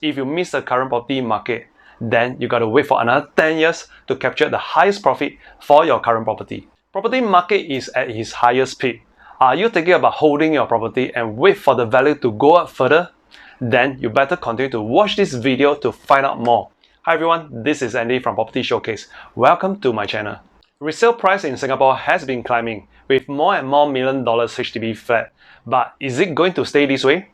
If you miss the current property market, then you gotta wait for another 10 years to capture the highest profit for your current property. Property market is at its highest peak. Are you thinking about holding your property and wait for the value to go up further? Then you better continue to watch this video to find out more. Hi everyone, this is Andy from Property Showcase. Welcome to my channel. Resale price in Singapore has been climbing with more and more $1 million HDB flat. But is it going to stay this way?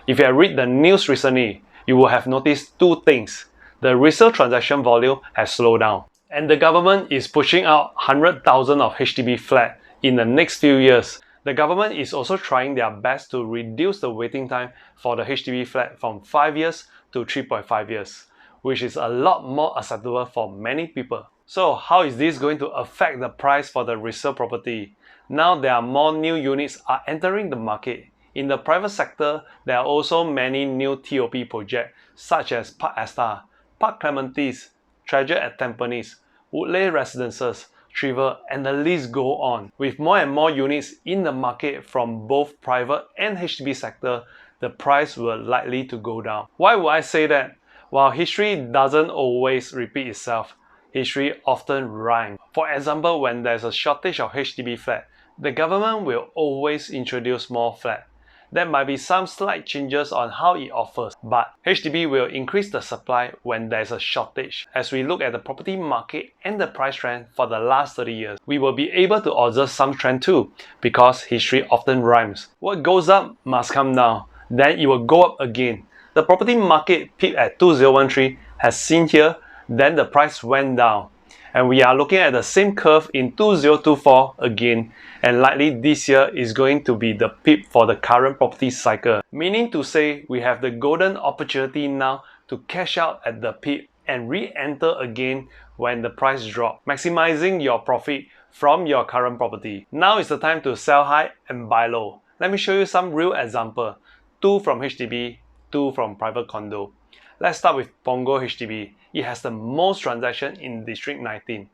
If you have read the news recently, you will have noticed two things. The resale transaction volume has slowed down, and the government is pushing out 100,000 of HDB flat in the next few years. The government is also trying their best to reduce the waiting time for the HDB flat from 5 years to 3.5 years, which is a lot more acceptable for many people. So how is this going to affect the price for the resale property? Now there are more new units are entering the market. In the private sector, there are also many new TOP projects such as Park Esta, Park Clementes, Treasure at Tampines, Woodleigh Residences, Trevor, and the list go on. With more and more units in the market from both private and HDB sector, the price will likely to go down. Why would I say that? While history doesn't always repeat itself, history often rhymes. For example, when there's a shortage of HDB flat, the government will always introduce more flat. There might be some slight changes on how it offers, but HDB will increase the supply when there's a shortage. As we look at the property market and the price trend for the last 30 years, we will be able to observe some trend too, because history often rhymes. What goes up must come down, then it will go up again. The property market peaked at 2013, has seen here, then the price went down. And we are looking at the same curve in 2024 again, and likely this year is going to be the peak for the current property cycle. Meaning to say, we have the golden opportunity now to cash out at the peak and re-enter again when the price drops, maximizing your profit from your current property. Now is the time to sell high and buy low. Let me show you some real example. 2 from HDB, 2 from private condo. Let's start with Punggol HDB. It has the most transaction in District 19.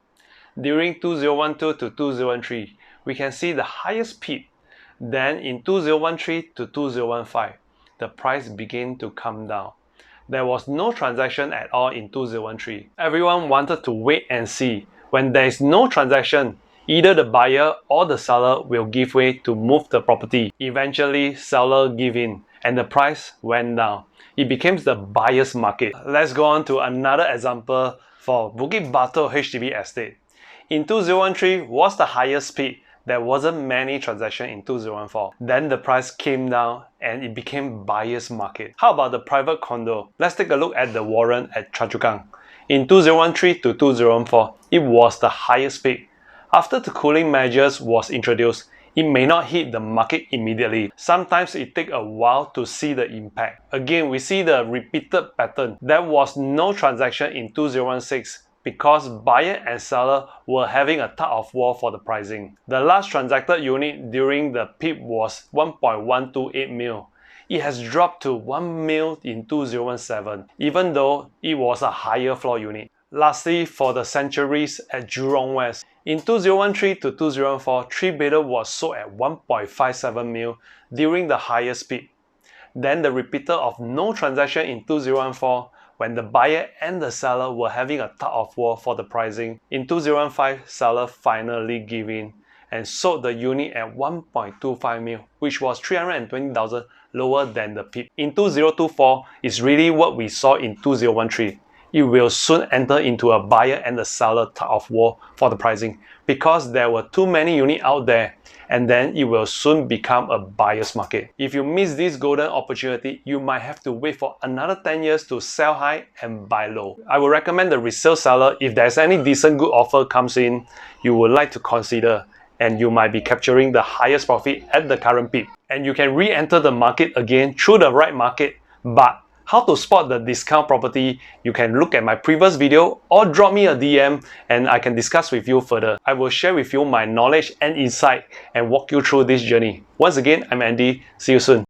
During 2012 to 2013, we can see the highest peak. Then in 2013 to 2015, the price began to come down. There was no transaction at all in 2013. Everyone wanted to wait and see. When there is no transaction, either the buyer or the seller will give way to move the property. Eventually, seller gave in and the price went down. It became the buyer's market. Let's go on to another example for Bukit Batok HDB estate. In 2013 was the highest peak. There wasn't many transactions in 2014. Then the price came down and it became buyer's market. How about the private condo? Let's take a look at the Warren at Choa Chu Kang. In 2013 to 2014, it was the highest peak. After the cooling measures was introduced, it may not hit the market immediately. Sometimes it takes a while to see the impact. Again, we see the repeated pattern. There was no transaction in 2016 because buyer and seller were having a tug of war for the pricing. The last transacted unit during the peak was 1.128 mil. It has dropped to 1 mil in 2017, even though it was a higher floor unit. Lastly, for the Centuries at Jurong West, in 2013 to 2014, 3-bedder was sold at 1.57 mil during the highest peak. Then the repeater of no transaction in 2014 when the buyer and the seller were having a tug of war for the pricing. In 2015, seller finally gave in and sold the unit at 1.25 mil, which was 320,000 lower than the peak. In 2024 is really what we saw in 2013. It will soon enter into a buyer and the seller tug of war for the pricing because there were too many units out there, and then it will soon become a buyer's market. If you miss this golden opportunity, you might have to wait for another 10 years to sell high and buy low. I would recommend the resale seller, if there's any decent good offer comes in, you would like to consider, and you might be capturing the highest profit at the current peak. And you can re-enter the market again through the right market. But how to spot the discount property, you can look at my previous video or drop me a DM and I can discuss with you further. I will share with you my knowledge and insight and walk you through this journey. Once again, I'm Andy. See you soon.